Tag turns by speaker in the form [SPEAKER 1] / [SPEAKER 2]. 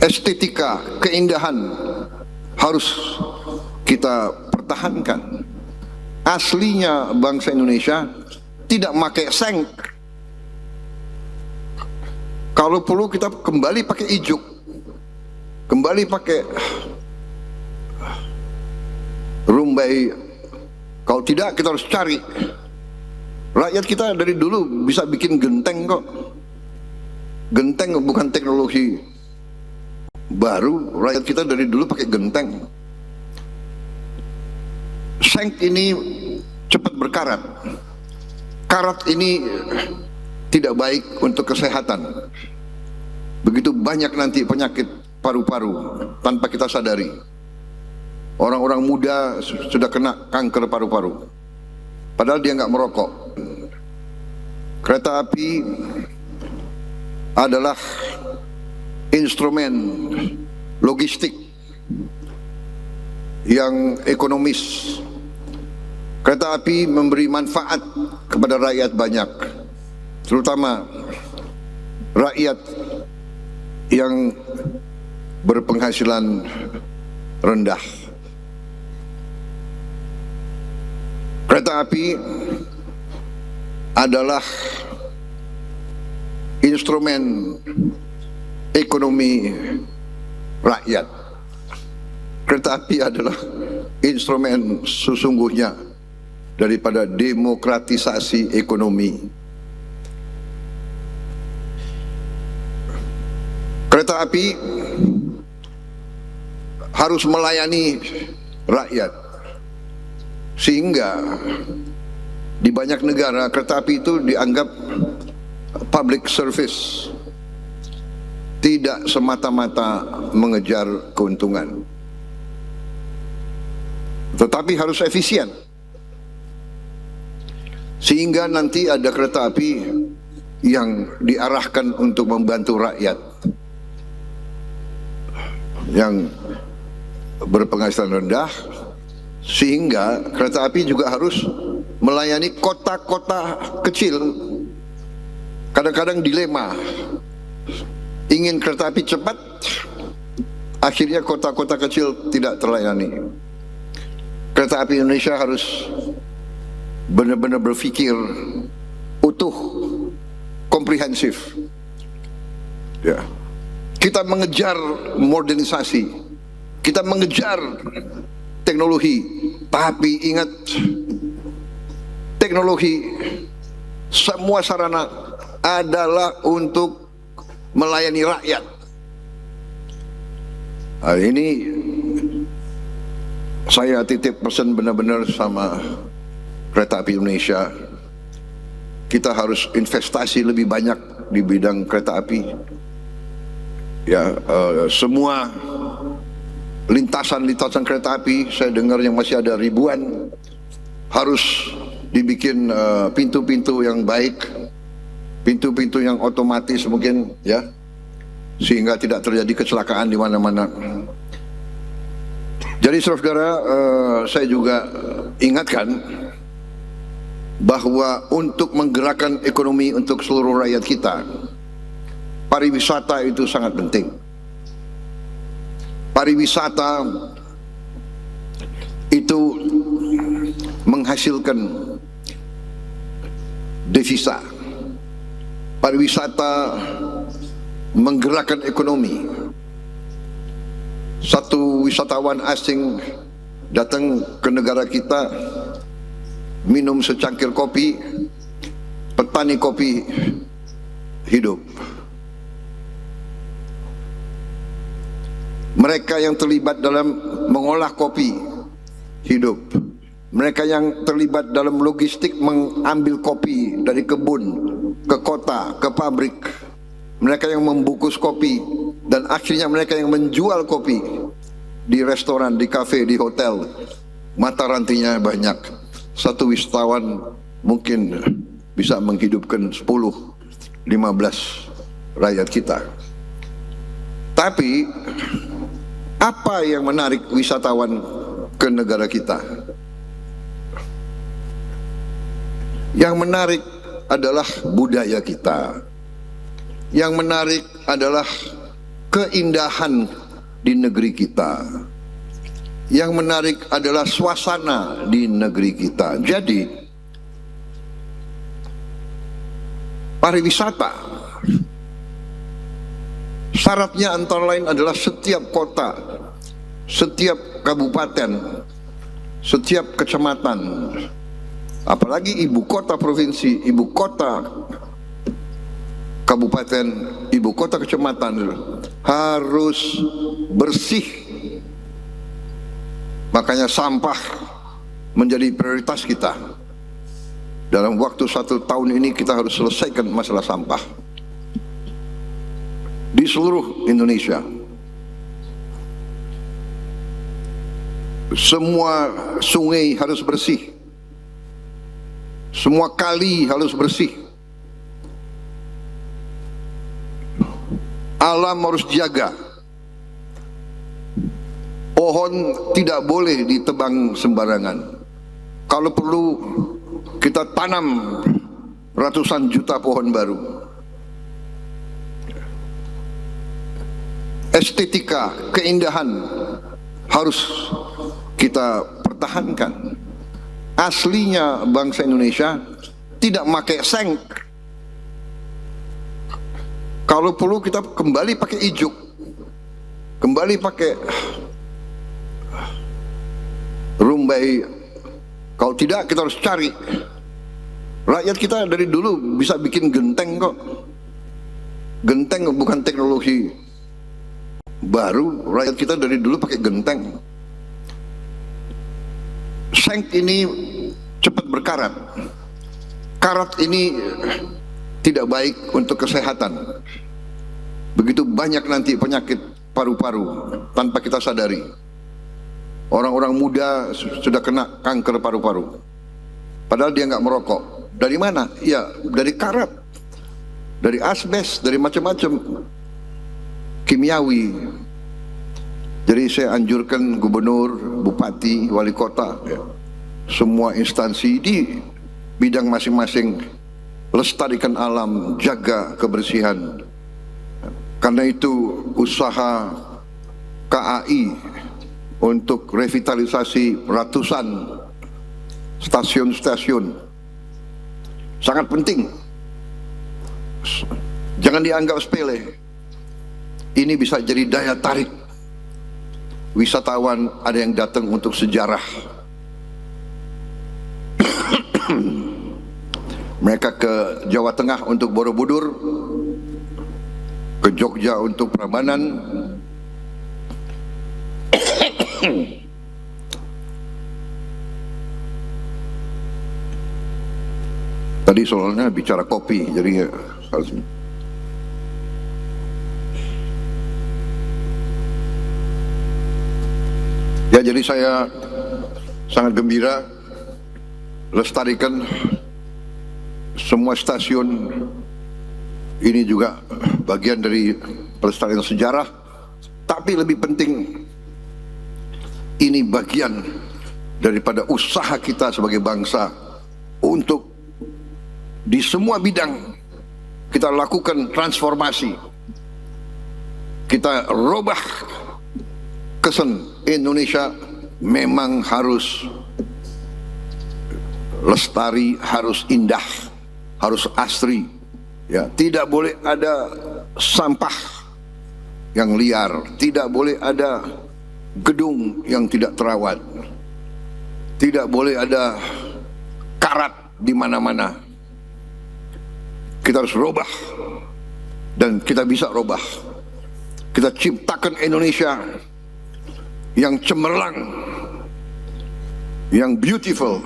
[SPEAKER 1] estetika, keindahan harus kita pertahankan. Aslinya bangsa Indonesia tidak pakai seng. Kalau perlu kita kembali pakai ijuk, kembali pakai rumbai. Kalau tidak, kita harus cari. Rakyat kita dari dulu bisa bikin genteng kok. Genteng bukan teknologi baru. Rakyat kita dari dulu pakai genteng. Seng ini cepat berkarat. Karat ini tidak baik untuk kesehatan. Begitu banyak nanti penyakit paru-paru tanpa kita sadari. Orang-orang muda sudah kena kanker paru-paru, padahal dia nggak merokok. Kereta api adalah instrumen logistik yang ekonomis. Kereta api memberi manfaat kepada rakyat banyak, terutama rakyat yang berpenghasilan rendah. Kereta api adalah instrumen ekonomi rakyat. Kereta api adalah instrumen sesungguhnya daripada demokratisasi ekonomi. Kereta api harus melayani rakyat, sehingga di banyak negara kereta api itu dianggap public service, tidak semata-mata mengejar keuntungan, tetapi harus efisien, sehingga nanti ada kereta api yang diarahkan untuk membantu rakyat yang berpenghasilan rendah, sehingga kereta api juga harus melayani kota-kota kecil. Kadang-kadang dilema, ingin kereta api cepat, akhirnya kota-kota kecil tidak terlayani. Kereta api Indonesia harus benar-benar berpikir utuh, komprehensif. Ya. Kita mengejar modernisasi, kita mengejar teknologi, tapi ingat, teknologi semua sarana adalah untuk melayani rakyat. Hari ini saya titip pesan benar-benar sama kereta api Indonesia. Kita harus investasi lebih banyak di bidang kereta api. Ya, semua lintasan-lintasan kereta api, saya dengar yang masih ada ribuan, harus dibikin pintu-pintu yang baik, pintu-pintu yang otomatis mungkin, ya, sehingga tidak terjadi kecelakaan di mana-mana. Jadi saudara, saya juga ingatkan bahwa untuk menggerakkan ekonomi untuk seluruh rakyat kita, pariwisata itu sangat penting. Pariwisata itu menghasilkan devisa. Pariwisata menggerakkan ekonomi. Satu wisatawan asing datang ke negara kita, minum secangkir kopi, petani kopi hidup. Mereka yang terlibat dalam mengolah kopi hidup. Mereka yang terlibat dalam logistik mengambil kopi dari kebun ke kota, ke pabrik. Mereka yang membungkus kopi, dan akhirnya mereka yang menjual kopi di restoran, di kafe, di hotel. Mata rantinya banyak. Satu wisatawan mungkin bisa menghidupkan 10-15 rakyat kita. Tapi apa yang menarik wisatawan ke negara kita? Yang menarik adalah budaya kita. Yang menarik adalah keindahan di negeri kita. Yang menarik adalah suasana di negeri kita. Jadi pariwisata syaratnya antara lain adalah setiap kota, setiap kabupaten, setiap kecamatan, apalagi ibu kota provinsi, ibu kota kabupaten, ibu kota kecamatan harus bersih. Makanya sampah menjadi prioritas kita. Dalam waktu 1 tahun ini kita harus selesaikan masalah sampah di seluruh Indonesia. Semua sungai harus bersih, semua kali harus bersih, alam harus dijaga. Pohon tidak boleh ditebang sembarangan. Kalau perlu kita tanam ratusan juta pohon baru. Estetika, keindahan harus kita pertahankan. Aslinya bangsa Indonesia tidak pakai seng. Kalau perlu kita kembali pakai ijuk, kembali pakai rumbai. Kalau tidak kita harus cari. Rakyat kita dari dulu bisa bikin genteng kok. Genteng bukan teknologi baru. Rakyat kita dari dulu pakai genteng. Seng ini cepat berkarat. Karat ini tidak baik untuk kesehatan. Begitu banyak nanti penyakit paru-paru tanpa kita sadari. Orang-orang muda sudah kena kanker paru-paru, padahal dia nggak merokok. Dari mana? Ya dari karat, dari asbes, dari macam-macam kimiawi. Jadi saya anjurkan gubernur, bupati, wali kota, ya, semua instansi di bidang masing-masing, lestarikan alam, jaga kebersihan. Karena itu usaha KAI untuk revitalisasi ratusan stasiun-stasiun sangat penting. Jangan dianggap sepele. Ini bisa jadi daya tarik. Wisatawan ada yang datang untuk sejarah. Mereka ke Jawa Tengah untuk Borobudur, ke Jogja untuk Prambanan. Tadi soalnya bicara kopi, jadi harus. Ya, jadi saya sangat gembira lestarikan semua stasiun. Ini juga bagian dari pelestarian sejarah, tapi lebih penting ini bagian daripada usaha kita sebagai bangsa untuk di semua bidang kita lakukan transformasi. Kita robah kesan Indonesia memang harus lestari, harus indah, harus asri. Ya, tidak boleh ada sampah yang liar, tidak boleh ada gedung yang tidak terawat, tidak boleh ada karat di mana-mana. Kita harus robah, dan kita bisa robah. Kita ciptakan Indonesia yang cemerlang, yang beautiful,